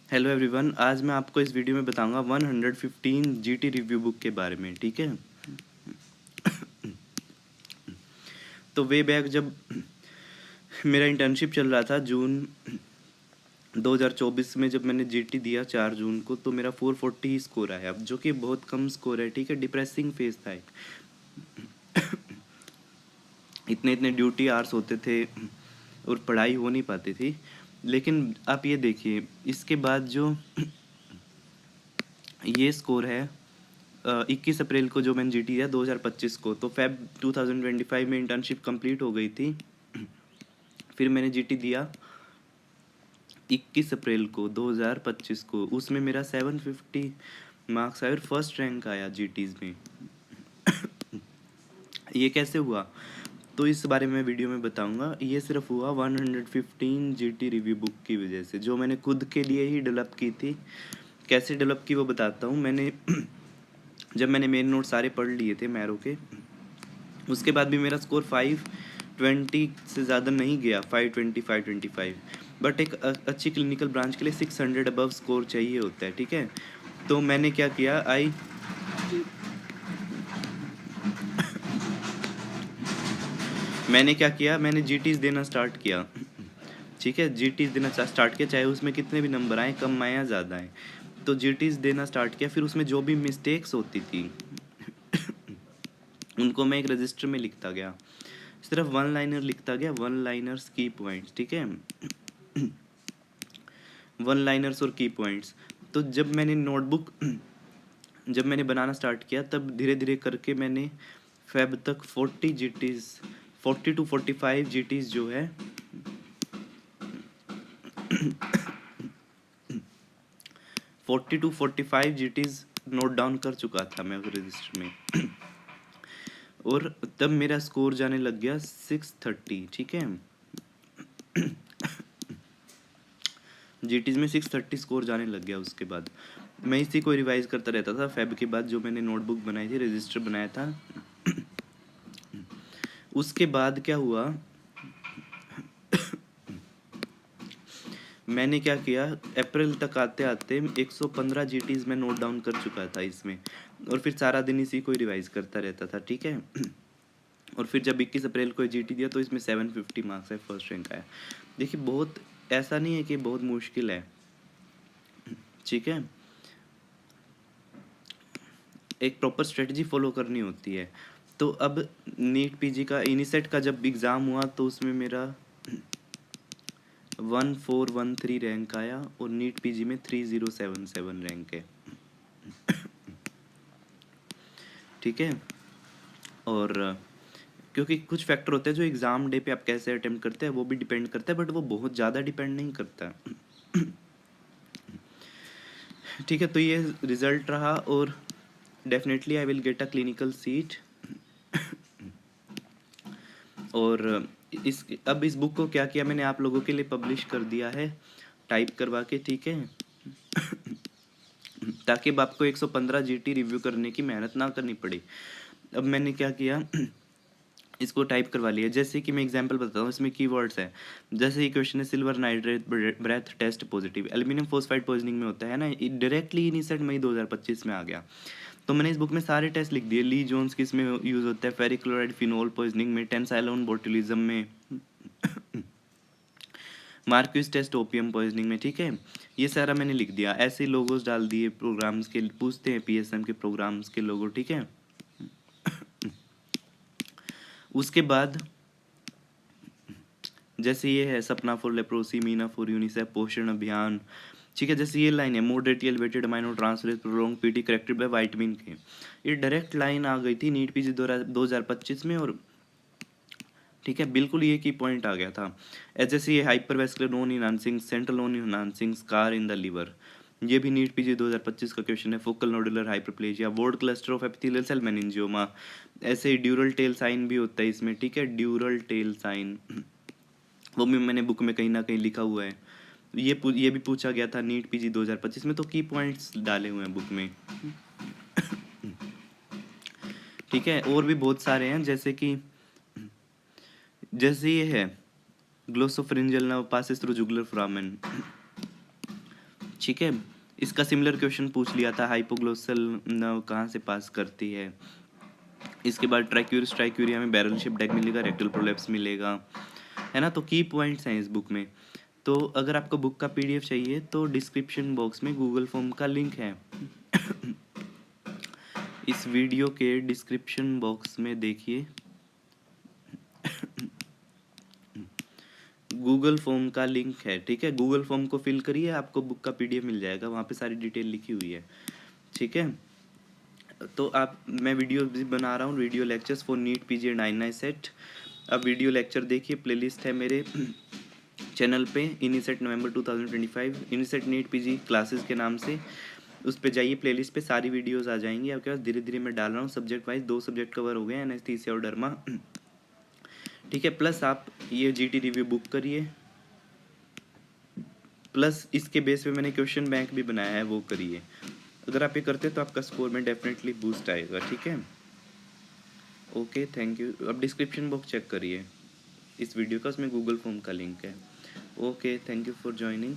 Hello everyone, आज मैं आपको इस वीडियो में बताऊंगा 115 जीटी रिव्यू बुक के बारे में। ठीक है, तो वे बैक जब मेरा इंटर्नशिप चल रहा था जून 2024 में, जब मैंने जीटी दिया 4 जून को, तो मेरा 440 ही स्कोर आया, जो कि बहुत कम स्कोर है। ठीक है, डिप्रेसिंग फेज था एक। इतने इतने ड्यूटी आवर्स होते थे और पढ़ाई हो नहीं पाती थी। लेकिन आप ये देखिए, इसके बाद जो ये स्कोर है 21 अप्रैल को जो मैंने जीटी दिया 2025 को, तो फेब 2025 में इंटर्नशिप कंप्लीट हो गई थी। फिर मैंने जीटी दिया 21 अप्रैल को 2025 को, उसमें मेरा 750 मार्क्स आए और फर्स्ट रैंक आया जीटीज में। ये कैसे हुआ, तो इस बारे में वीडियो में बताऊंगा। ये सिर्फ हुआ 115 जीटी रिव्यू बुक की वजह से, जो मैंने खुद के लिए ही डेवलप की थी। कैसे डेवलप की वो बताता हूँ। मैंने जब मैंने मेन नोट सारे पढ़ लिए थे मैरो के, उसके बाद भी मेरा स्कोर 520 से ज़्यादा नहीं गया, 520 525। बट एक अच्छी क्लिनिकल ब्रांच के लिए 600 अबव स्कोर चाहिए होता है। ठीक है, तो मैंने क्या किया, मैंने जीटीज देना स्टार्ट किया। ठीक है, जीटीज देना स्टार्ट किया, चाहे उसमें कितने भी नंबर आए, कम आए या ज़्यादा आए, तो जीटीज देना स्टार्ट किया। फिर उसमें जो भी मिस्टेक्स होती थी उनको मैं एक रजिस्टर में लिखता गया, सिर्फ वन लाइनर लिखता गया, वन लाइनर्स की पॉइंट्स। ठीक है, वन लाइनर्स और की पॉइंट्स। तो जब मैंने नोटबुक जब मैंने बनाना स्टार्ट किया, तब धीरे धीरे करके मैंने फेब तक 40 जीटीज 40 to 45 जीटीज जो है 40 to 45 जीटीज नोट डाउन कर चुका था मैं उस रजिस्टर में। और तब मेरा स्कोर जाने लग गया 630। ठीक है, जीटीज में 630 स्कोर जाने लग गया। उसके बाद मैं इसी को रिवाइज करता रहता था। फेब के बाद जो मैंने नोटबुक बनाई थी, रजिस्टर बनाया था, उसके बाद क्या हुआ, मैंने क्या किया, अप्रैल तक आते आते 115 जीटीज में नोट डाउन कर चुका था इसमें, और फिर सारा दिन इसी को रिवाइज करता रहता था। ठीक है, और फिर जब 21 अप्रैल को जीटी दिया तो इसमें 750 मार्क्स है, फर्स्ट रैंक आया। देखिए, बहुत ऐसा नहीं है कि बहुत मुश्किल है। ठीक है, एक प्रॉपर स्ट्रेटजी फॉलो करनी होती है। तो अब नीट पीजी का इनिसेट का जब एग्ज़ाम हुआ, तो उसमें मेरा 1413 रैंक आया, और नीट पीजी में 3077 रैंक है। ठीक है, और क्योंकि कुछ फैक्टर होते हैं जो एग्ज़ाम डे पे आप कैसे अटेम्प्ट करते हैं वो भी डिपेंड करता है, बट वो बहुत ज़्यादा डिपेंड नहीं करता। ठीक है, तो ये रिज़ल्ट रहा, और definitely I will get a clinical seat. और अब इस बुक को क्या किया मैंने, आप लोगों के लिए पब्लिश कर दिया है टाइप करवा के। ठीक है, ताकि अब आपको 115 जीटी रिव्यू करने की मेहनत ना करनी पड़े। अब मैंने क्या किया, इसको टाइप करवा लिया। जैसे कि मैं एग्जांपल बताता हूँ, इसमें कीवर्ड्स है। जैसे ये क्वेश्चन है, silver nitrate breath test positive, aluminium phosphide poisoning में होता है ना, डायरेक्टली इनिसेट मई 2025 में आ गया। तो मैंने इस बुक में सारे टेस्ट लिख दिए। ली जोन्स किस में यूज़ होता है, फेरिक क्लोराइड फिनोल पॉइजनिंग में, टेंसाइलोन बोटुलिज्म में, मार्क्यूस टेस्ट ओपियम पॉइजनिंग में। ठीक है, ये सारा मैंने लिख दिया। ऐसे लोगोस डाल दिए प्रोग्राम्स के, पूछते हैं पीएसएम के प्रोग्राम्स के लोगो। ठीक है, उसके बाद जैसे ये है, सपना for leprosy, Meena for UNICEF, पोषण अभियान। ठीक है, जैसे ये लाइन है, moderately elevated amino transferase prolong PT corrected bye vitamin के, ये डायरेक्ट लाइन आ गई थी नीट पीजी 2025 में। और ठीक है, बिल्कुल ये की पॉइंट आ गया था। जैसे ये hypervascular non enhancing, central non enhancing scar in the liver, ये भी नीट पीजी 2025 का क्वेश्चन है। Focal nodular hyperplasia, whorled cluster of epithelial cell meningioma, ऐसे ही ड्यूरल टेल साइन भी होता है इसमें। ठीक है, ड्यूरल टेल साइन, वो भी मैंने बुक में कहीं ना कहीं लिखा हुआ है। ये भी पूछा गया था नीट पीजी 2025 में, तो की पॉइंट्स डाले हुए हैं बुक में। ठीक है, और भी बहुत सारे हैं, जैसे ये है, glossopharyngeal nerve passes through jugular foramen, ठीक है। इसका सिमिलर क्वेश्चन पूछ लिया था, हाइपोग्लोसल नर्व कहाँ से पास करती है। इसके बाद ट्रैक्यूरिस ट्राइक्यूरिया में बैरल शेप डेक मिलेगा, रेक्टल प्रोलेप्स मिलेगा, है ना। तो की पॉइंट्स हैं इस बुक में। तो अगर आपको बुक का पीडीएफ चाहिए तो डिस्क्रिप्शन बॉक्स में गूगल फॉर्म का लिंक है। इस वीडियो के डिस्क्रिप्शन बॉक्स में देखिए, गूगल फॉर्म का लिंक है, ठीक है। गूगल फॉर्म को फिल करिए, आपको बुक का पीडीएफ मिल जाएगा, वहाँ पे सारी डिटेल लिखी हुई है, ठीक है। तो मैं वीडियो भी बना रहा हूँ, video lectures for NEET PG and I CET. अब वीडियो लेक्चर देखिए, प्लेलिस्ट है मेरे चैनल पे, INICET November 2025, INICET NEET PG classes के नाम से। उस पे जाइए, प्लेलिस्ट पे सारी वीडियोस आ जाएंगी आपके पास। धीरे धीरे मैं डाल रहा हूँ सब्जेक्ट वाइज, 2 सब्जेक्ट कवर हो गए, एनेस्थीसिया और डर्मा, ठीक है। प्लस आप ये जीटी रिव्यू बुक करिए, प्लस इसके बेस पे मैंने क्वेश्चन बैंक भी बनाया है, वो करिए। अगर आप ये करते हैं तो आपका स्कोर में डेफिनेटली बूस्ट आएगा, ठीक है। Okay, thank you. अब डिस्क्रिप्शन बॉक्स चेक करिए इस वीडियो का, उसमें गूगल फॉर्म का लिंक है। Okay, thank you for joining.